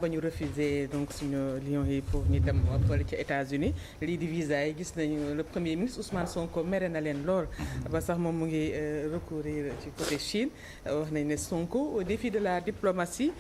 ba ñu refusé donc suñu lions yi pour ñu dem fële ci États-Unis lii di visa yi gis nañu le premier ministre Ousmane Sonko mere na leen lool ba sax moom mu ngi recourir ci côté Chine wax nañ ne Sonko au défi de la diplomatie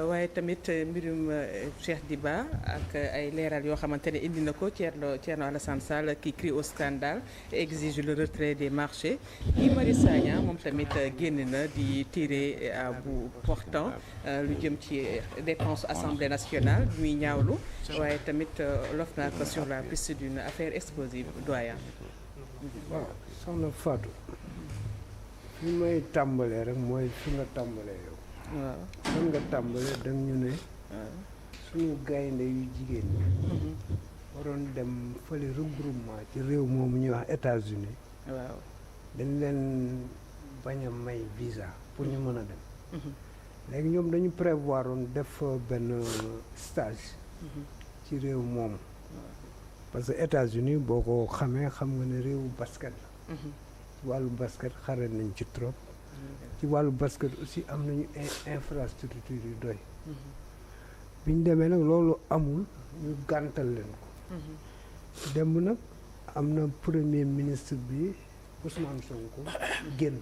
waaye tamit mbirum Cheikh Diba ak ay leeral yoo xamante ne indi na ko Thierno Alassane Sall qui crie au scandale et exige le retrait des marchés Guy Marius Sagna moom tamit génn na di tirer à bout portant lu jëm ci dépense Assemblée nationale ñuy ñaawlu waaye tamit l'OFNAC sur la piste d'une affaire explosive doyen. waaw soxna Fatou fi may tàmbalee rek mooy fi nga tàmbalee yow. waaw fan nga tàmbalee da ñu ne. suñu gaynde yu jigéen ñi. waroon dem fële regroupement ci réew moomu ñuy wax États-Unis waaw dañ leen bañ a may visa pour ñu mën a dem. léegi ñoom dañu prévoir woon def benn stage ci réew moomu parce que États-Unis boo ko xamee xam nga ne réewu basket la ci wàllu basket xare nañ ci trop ci wàllu basket aussi am nañu infrastructure yu doy bi ñu demee nag loolu amul ñu gàntal leen ko démb nag am na premier ministre bi Ousmane Sonko génn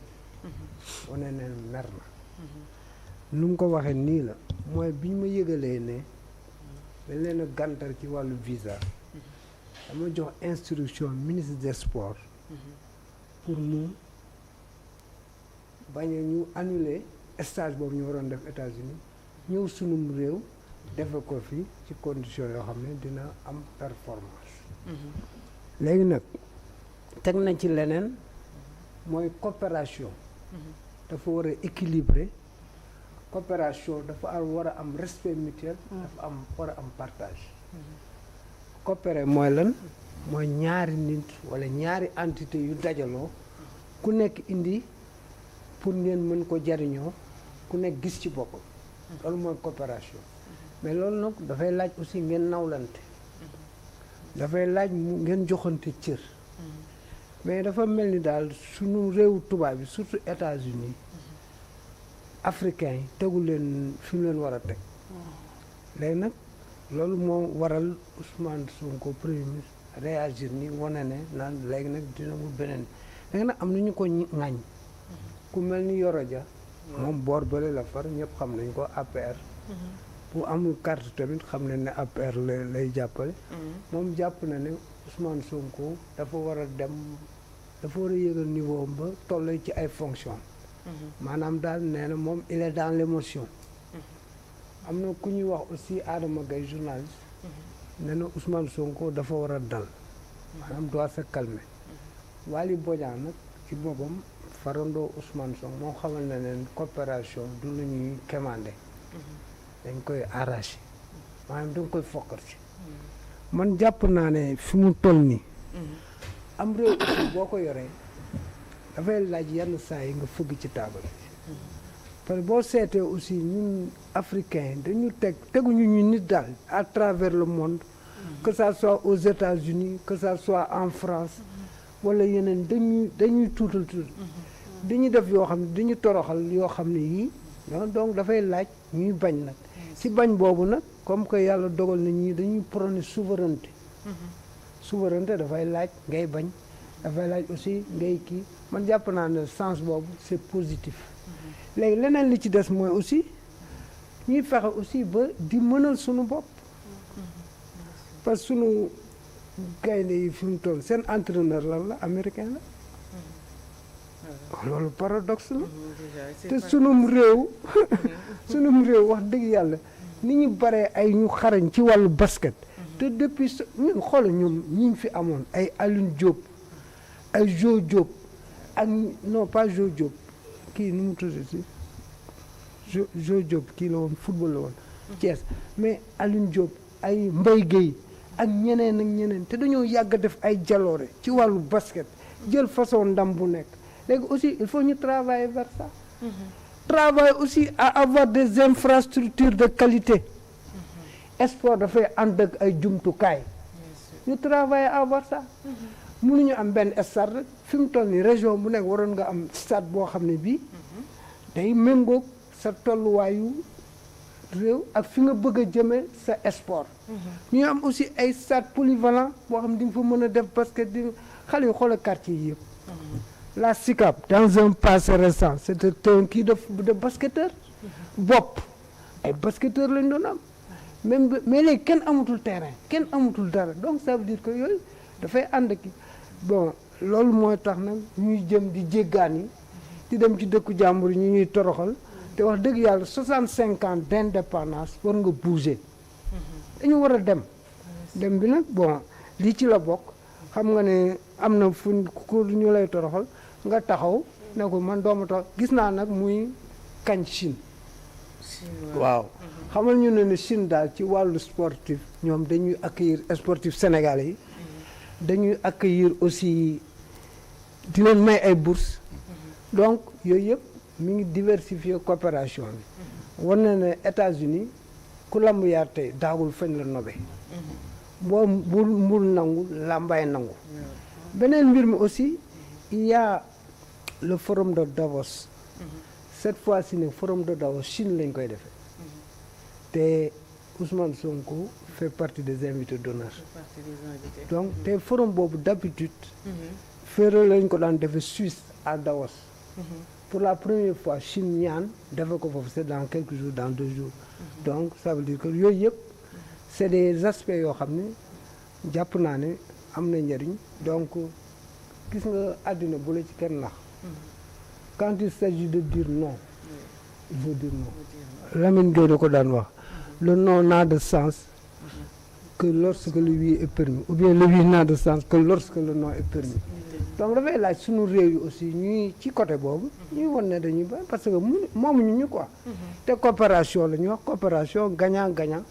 wane ne mer na nu mu ko waxee nii la mooy bi ñu ma yëgalee ne dañ leen a gàntal ci wàllu visa dama jox instruction ministre des sports pour mu bañ a ñu annuler stage boobu ñu waroon def États-Unis ñëw sunum réew defe ko fi ci condition yoo xam ne dina am performance léegi nag teg nañ ci leneen mooy coopération dafa war a équilibrer coopération dafa war a am respect mutuel dafa war a am partage coopérer mooy lan mooy ñaari nit wala ñaari entité yu dajaloo ku nekk indi pour ngeen mën ko jariñoo ku nekk gis ci boppam loolu mooy coopération mais loolu nag dafay laaj aussi ngeen nawlante dafay laaj ngeen joxante cër mais dafa mel ni daal suñu réewu tubaab bi surtout États-Unis africain yi tegu leen fi mu leen war a teg léegi nag loolu moo waral Ousmane Sonko premier ministre réagir ni wane ne naan léegi nag dina mu beneen léegi nag am na ñu ko ŋàññ ku mel ni Yoro Dia moom boor bële la far ñëpp xam nañ ko APR bu amul carte tamit xam nañ ne APR lay jàppale moom jàpp na ne Ousmane Sonko dafa war a dem dafa war a yëgal niveau ba toll ci ay fonction maanaam daal nee na moom il est dans l'émotion am na ku ñuy wax aussi Adama Gaye journaliste nee na Ousmane Sonko dafa war a dal maanaam doit se calmer Waly Bodian nag ci boppam farandoo Ousmane Sonko moo xamal na leen coopération du lu ñuy commandé dañ koy arraché maanaam dañ koy fokkar ci man jàpp naa ne fi mu toll nii am réew aussi boo ko yoree dafay laaj yenn saa yi nga fëgg ci taabal parce que boo seetee aussi ñun africains dañu teguñu ñu nit daal à travers le monde que ça soit aux États-Unis que ça soit en France wala yeneen dañuy tuutal dañuy def yoo xam ne dañu toroxal yoo xam ne yii donc dafay laaj ñuy bañ nag ci bañ boobu nag comme que yàlla dogal na ñi dañuy prôner souveraineté souveraineté dafay laaj ngay bañ dafay laaj aussi ngay kii man jàpp naa ne sens boobu c'est positif léegi leneen li ci des mooy aussi ñuy fexe aussi ba di mënal suñu bopp parce que suñu gaynde yi fi mu toll seen entraîneur lan la américain la loolu paradoxe la te sunum réew wax dëgg yàlla ni ñu baree ay ñu xarañ ci wàllu basket te depuis ñun xool ñoom ñi fi amoon ay Alioune Diop ay Jo Diop ak non pas Jo Diop kii nu mu tudd si Jo Diop kii la woon football la woon Thiès mais Alioune Diop ay Mbaye Guèye ak ñeneen te dañoo yàgg def ay jaloore ci wàllu basket jël façon ndam bu nekk léegi aussi il faut ñu travailler vers ça travailler aussi à avoir des infrastructures de qualité sport dafay ànd ak ay jumtukaay ñu travailler à avoir ça mënuñu am benn stade rek fi mu toll nii région bu nekk waroon nga am stade boo xam ne bii day méngoog sa tolluwaayu réew ak fi nga bëgg a jëmee sa sport. ñu am aussi ay stade polyvalent boo xam di nga fa mën a def basket di xale yu xoolal quartier yi yëpp. La SICAP dans un passé récent c'était un kii de basketteur. bopp ay basketteur lañ doon am. même mais léegi kenn amatul terrain kenn amatul dara donc ça veut dire que yooyu dafay ànd ki bon loolu mooy tax nag ñuy jëm di jéggaan yi di dem ci dëkku jàmbur yi ñu ñuy toroxal te wax dëgg yàlla 65 ans d'indépendance war nga bouger dañu war a dem bi nag bon lii ci la bokk xam nga ne am na fu ku ñu lay toroxal nga taxaw ne ko man doomu tax gis naa nag muy kañ Chine waaw xamal ñu ne Chine daal ci wàllu sportif ñoom dañuy accueillir sportif sénégalais yi dañuy accueillir aussi di leen may ay bourses donc yooyu yëpp mi ngi diversifier coopération bi war na ne États-Unis ku lamb yaar tey daagul fañ la nobe boo mbul nangu làmbaay nangu beneen mbir mi aussi il y a le forum de Davos cette fois-ci ne forum de Davos Chine lañ koy defee te Ousmane Sonko fait partie des invités d'honneur donc te forum boobu d'habitude féere lañ ko daan defee Suisse à Davos pour la première fois Chine ñaan defe ko foofu c'est dans quelques jours dans 2 jours donc ça veut dire que yooyu yëpp c'est des aspects yoo xam ne jàpp naa ne am na njëriñ donc gis nga àddina bu la ci kenn nax quand il s'agit de dire non il faut dire non Lamine Gueye da ko daan wax le non n'a de sens que lorsque le oui est permis ou bien le oui n'a de sens que lorsque le non est permis donc dafay laaj suñu réew yi aussi ñuy ci côté boobu ñuy won ne dañuy ba parce que moomuñu ñu quoi te coopération la ñuy wax coopération gagnant-gagnant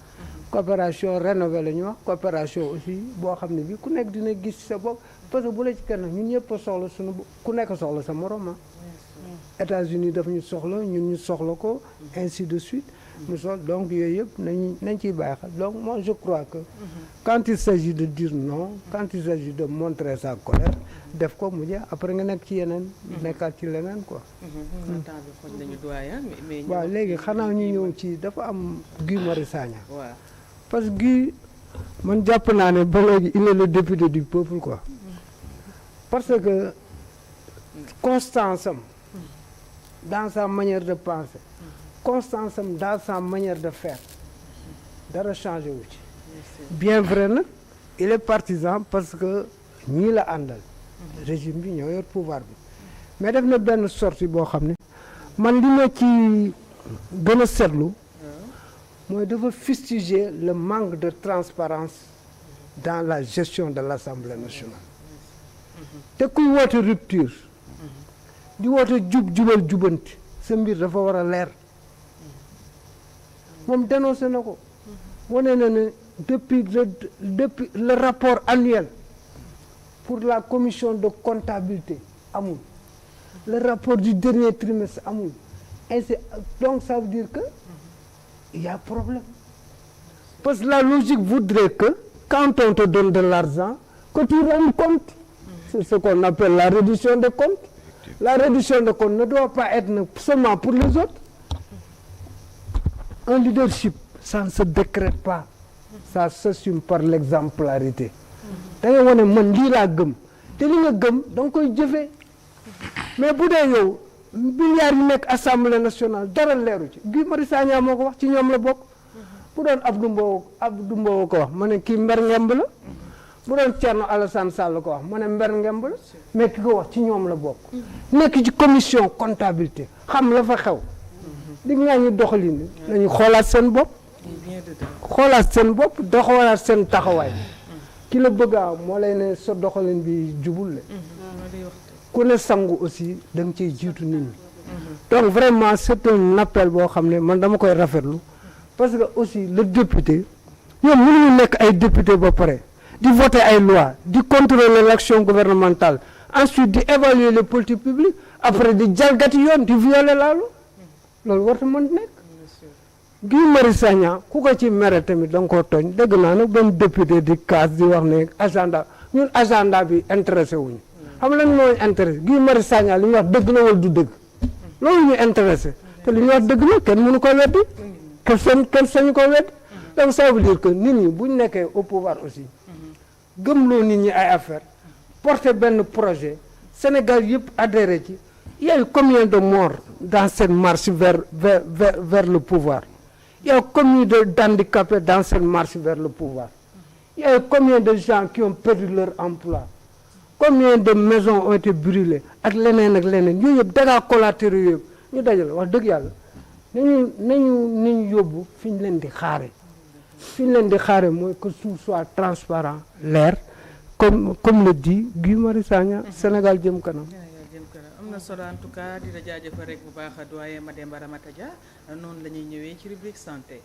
coopération rénovée la ñuy wax coopération aussi boo xam ne bi ku nekk dina gis sa bopp parce que bu la ci kenn ñun ñëpp a soxla suñu ku nekk soxla sa morom États-Unis daf ñu soxla ñun ñu soxla ko ainsi de suite mu soxla donc yooyu yëpp nañ ciy bàyyi xel donc moi je crois que quand il s'agit de dire non quand il s'agit de montrer sa colère def ko mu jeex après nga nekk ci yeneen nekkaat ci leneen quoi waaw léegi xanaa ñu ñëw ci dafa am Guy Marius Sagna parce que Guy man jàpp naa ne ba léegi il est le député du peuple quoi parce que constance am dans sa manière de penser constance am dans sa manière de faire dara changé wu ci bien vrai nag il est partisan parce que ñii la àndal régime bi ñoo yor pouvoir bi mais def na benn sortie boo xam ne man li ma ci gën a seetlu mooy dafa fustiger le manque de transparence dans la gestion de l'Assemblée nationale te kuy woote rupture di woote jubal jubanti sa mbir dafa war a leer moom dénoncé na ko wane na ne depuis le rapport annuel pour la commission de comptabilité amul le rapport du dernier trimestre amul ainsi donc ça veut dire que il y a problème parce que la logique voudrait que quand on te donne de l'argent que tu rendes compte c'est ce qu'on appelle la reddition de compte. La reddition de compte ne doit pas être seulement pour les autres. Un leadership, ça ne se décrète pas. Ça s'assume par l'exemplarité. Da nga wane man lii laa gëm te li nga gëm da nga koy jëfee mais bu dee yow milliards yi nekk assemblée nationale dara leeru ci Guy Marius Sagna moo ko wax ci ñoom la bokk. bu doon Abdou Mbow ko wax ma ne kii mber ngemb la. bu doon Thierno Alassane Sall ko wax ma ne mber ngemb la mais ki ko wax ci ñoom la bokk nekk ci commission comptabilité xam la fa xew di nga ñu doxalin nañu xoolaat seen bopp doxalaat seen taxawaay ki la bëgg a moo lay ne sa doxalin bi jubul le ku ne sangu aussi da nga ciy jiitu nit ñi donc vraiment c'est un appel boo xam ne man dama koy rafetlu parce que aussi le député ñoom mënuñu nekk ay député ba pare di voter ay loi di contrôler l'action gouvernementale ensuite di évaluer les politiques publiques après di jalgati yoon di violer loolu warta mën nekk Guy Marius Sagna ku ko ci mere tamit da nga koo tooñ dégg naa nag benn député di kaas di wax ne agenda bi intéressé wuñu xam lan mooy intéressé Guy Marius Sagna li ñu wax dëgg la wala du dëgg loolu ñu intéressé te li ñu wax dëgg la kenn mënu ko weddi kenn sañu ko wedd. donc ça veut dire que nit ñi bu ñu nekkee au pouvoir aussi gëmloo nit ñi ay affaire porter benn projet Sénégal yëpp adhéré ci. Il y a eu combien de morts dans cette marche vers le pouvoir? Il y a eu combien d'handicapés dans cette marche vers le pouvoir? Il y a eu combien de gens qui ont perdu leur emploi? Combien de maisons ont été brûlées? Ak leneen yooyu yëpp dégâts collatéraux yëpp ñu dajale wax dëgg yàlla nañu yóbbu fi ñu leen di xaare. Fi ñu leen di xaare mooy que tout soit transparent, leer, comme le dit Guy Marius Sagna, Sénégal jëm kanam. am na solo en tout cas di la jaajëfal rek bu baax doyen Mademba Ramata Dia noonu la ñuy ñëwee ci rubrique santé.